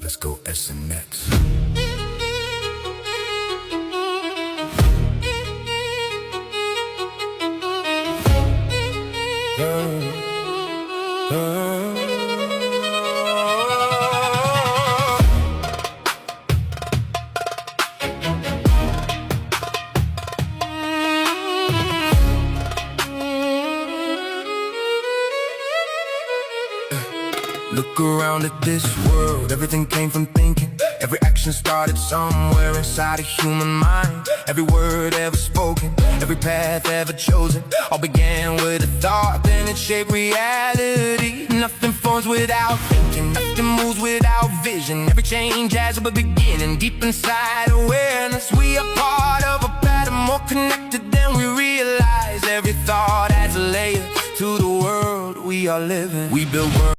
Let's go SNX. Look around at this world, everything came from thinking. Every action started somewhere inside a human mind. Every word ever spoken, every path ever chosen, all began with a thought, then it shaped reality. Nothing forms without thinking, nothing moves without vision. Every change has a beginning, deep inside awareness. We are part of a pattern, more connected than we realize. Every thought adds a layer to the world we are living. We build worlds.